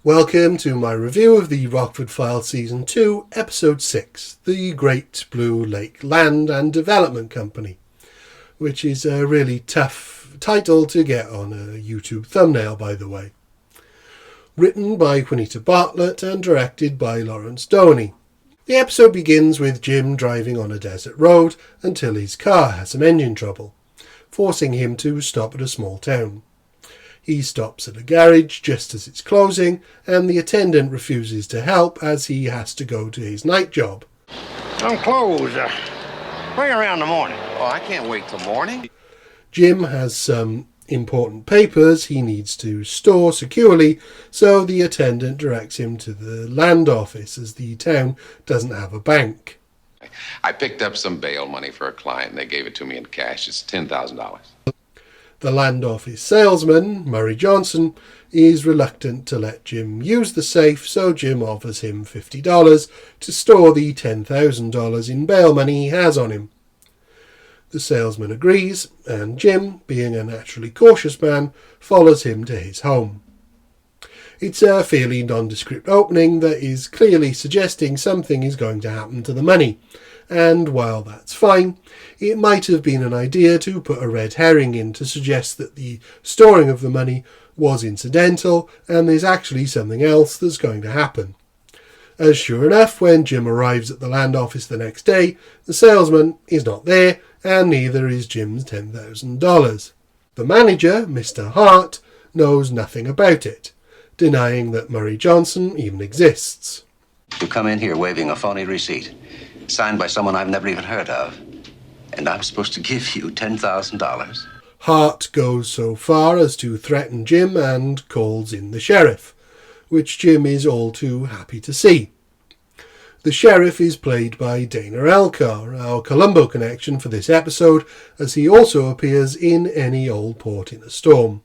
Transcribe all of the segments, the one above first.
Welcome to my review of the Rockford Files Season 2, Episode 6, The Great Blue Lake Land and Development Company, which is a really tough title to get on a YouTube thumbnail, by the way. Written by Juanita Bartlett and directed by Lawrence Downey. The episode begins with Jim driving on a desert road until his car has some engine trouble, forcing him to stop at a small town. He stops at a garage just as it's closing, and the attendant refuses to help as he has to go to his night job. I'm closed. Bring around in the morning. Oh, I can't wait till morning. Jim has some important papers he needs to store securely, so the attendant directs him to the land office as the town doesn't have a bank. I picked up some bail money for a client and they gave it to me in cash. It's $10,000. The land office salesman, Murray Johnson, is reluctant to let Jim use the safe, so Jim offers him $50 to store the $10,000 in bail money he has on him. The salesman agrees, and Jim, being a naturally cautious man, follows him to his home. It's a fairly nondescript opening that is clearly suggesting something is going to happen to the money, and while that's fine, it might have been an idea to put a red herring in to suggest that the storing of the money was incidental and there's actually something else that's going to happen. As sure enough, when Jim arrives at the land office the next day, the salesman is not there, and neither is Jim's $10,000. The manager, Mr. Hart, knows nothing about it, denying that Murray Johnson even exists. You come in here waving a phony receipt, signed by someone I've never even heard of, and I'm supposed to give you $10,000. Hart goes so far as to threaten Jim and calls in the sheriff, which Jim is all too happy to see. The sheriff is played by Dana Elcar, our Columbo connection for this episode, as he also appears in Any Old Port in a Storm.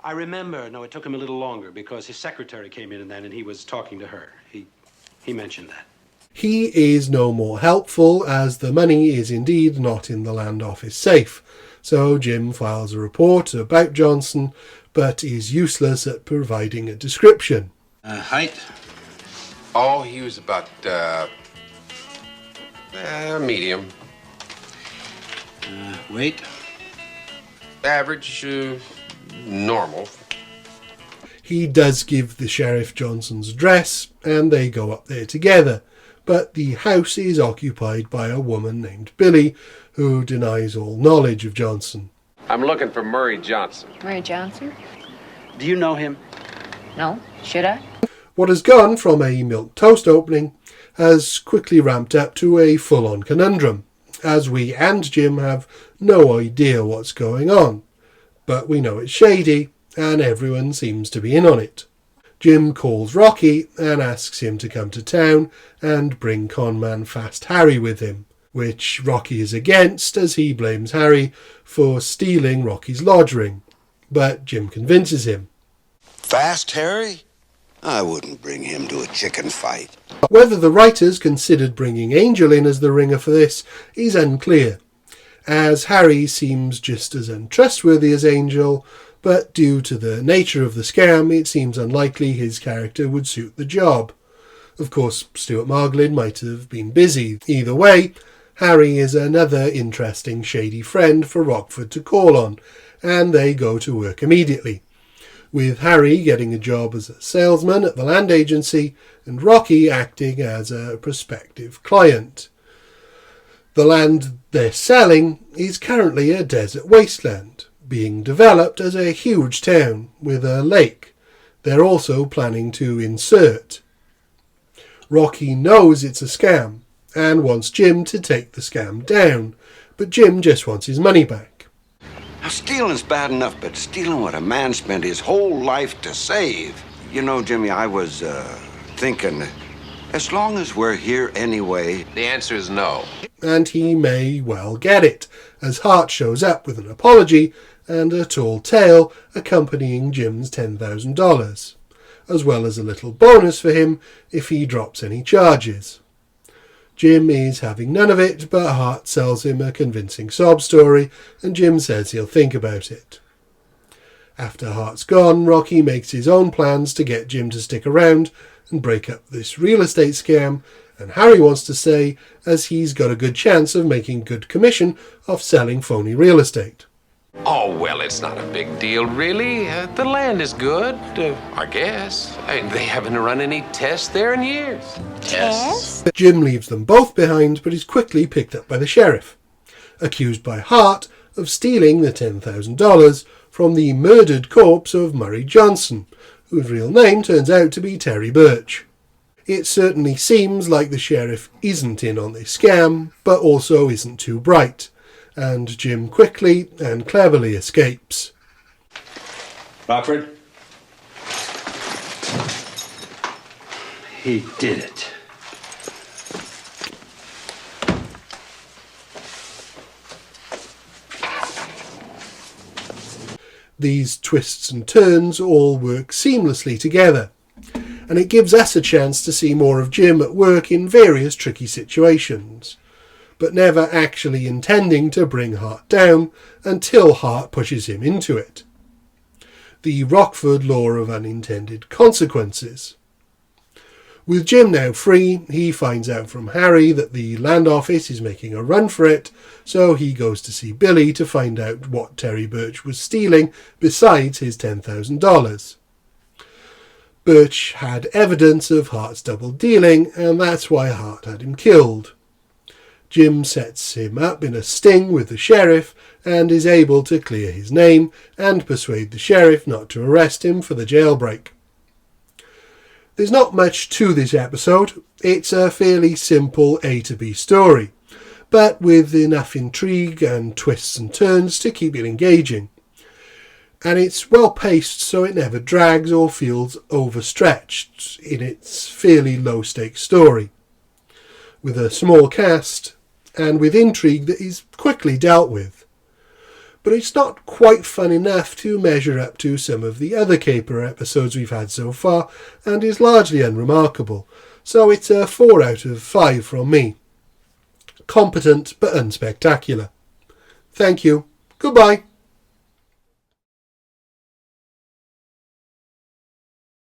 I remember, it took him a little longer because his secretary came in and he was talking to her. He mentioned that. He is no more helpful as the money is indeed not in the land office safe, so Jim files a report about Johnson but is useless at providing a description. Height? Oh, he was about, medium. Weight? Average, normal. He does give the sheriff Johnson's address and they go up there together, but the house is occupied by a woman named Billy who denies all knowledge of Johnson. I'm looking for Murray Johnson. Murray Johnson? Do you know him? No. Should I? What has gone from a milquetoast opening has quickly ramped up to a full-on conundrum, as we and Jim have no idea what's going on, but we know it's shady and everyone seems to be in on it. Jim calls Rocky and asks him to come to town and bring conman Fast Harry with him, which Rocky is against as he blames Harry for stealing Rocky's lodge ring, but Jim convinces him. Fast Harry? I wouldn't bring him to a chicken fight. Whether the writers considered bringing Angel in as the ringer for this is unclear, as Harry seems just as untrustworthy as Angel, but due to the nature of the scam, it seems unlikely his character would suit the job. Of course, Stuart Margolin might have been busy. Either way, Harry is another interesting shady friend for Rockford to call on, and they go to work immediately, with Harry getting a job as a salesman at the land agency and Rocky acting as a prospective client. The land they're selling is currently a desert wasteland, being developed as a huge town with a lake they're also planning to insert. Rocky knows it's a scam and wants Jim to take the scam down, but Jim just wants his money back. Now, stealing's bad enough, but stealing what a man spent his whole life to save. You know, Jimmy, I was thinking, as long as we're here anyway... The answer is no. And he may well get it, as Hart shows up with an apology and a tall tale accompanying Jim's $10,000, as well as a little bonus for him if he drops any charges. Jim is having none of it, but Hart sells him a convincing sob story, and Jim says he'll think about it. After Hart's gone, Rocky makes his own plans to get Jim to stick around and break up this real estate scam, and Harry wants to stay as he's got a good chance of making good commission off selling phony real estate. Oh, well, it's not a big deal, really. The land is good, I guess. They haven't run any tests there in years. Tests? Jim leaves them both behind, but is quickly picked up by the sheriff, accused by Hart of stealing the $10,000 from the murdered corpse of Murray Johnson, whose real name turns out to be Terry Birch. It certainly seems like the sheriff isn't in on this scam, but also isn't too bright, and Jim quickly and cleverly escapes. Rockford? He did it. These twists and turns all work seamlessly together, and it gives us a chance to see more of Jim at work in various tricky situations, but never actually intending to bring Hart down until Hart pushes him into it. The Rockford law of unintended consequences. With Jim now free, he finds out from Harry that the land office is making a run for it, so he goes to see Billy to find out what Terry Birch was stealing besides his $10,000. Birch had evidence of Hart's double dealing, and that's why Hart had him killed. Jim sets him up in a sting with the sheriff and is able to clear his name and persuade the sheriff not to arrest him for the jailbreak. There's not much to this episode. It's a fairly simple A to B story, but with enough intrigue and twists and turns to keep it engaging. And it's well paced, so it never drags or feels overstretched in its fairly low stakes story. With a small cast and with intrigue that is quickly dealt with. But it's not quite fun enough to measure up to some of the other caper episodes we've had so far, and is largely unremarkable, so it's a 4 out of 5 from me. Competent but unspectacular. Thank you. Goodbye.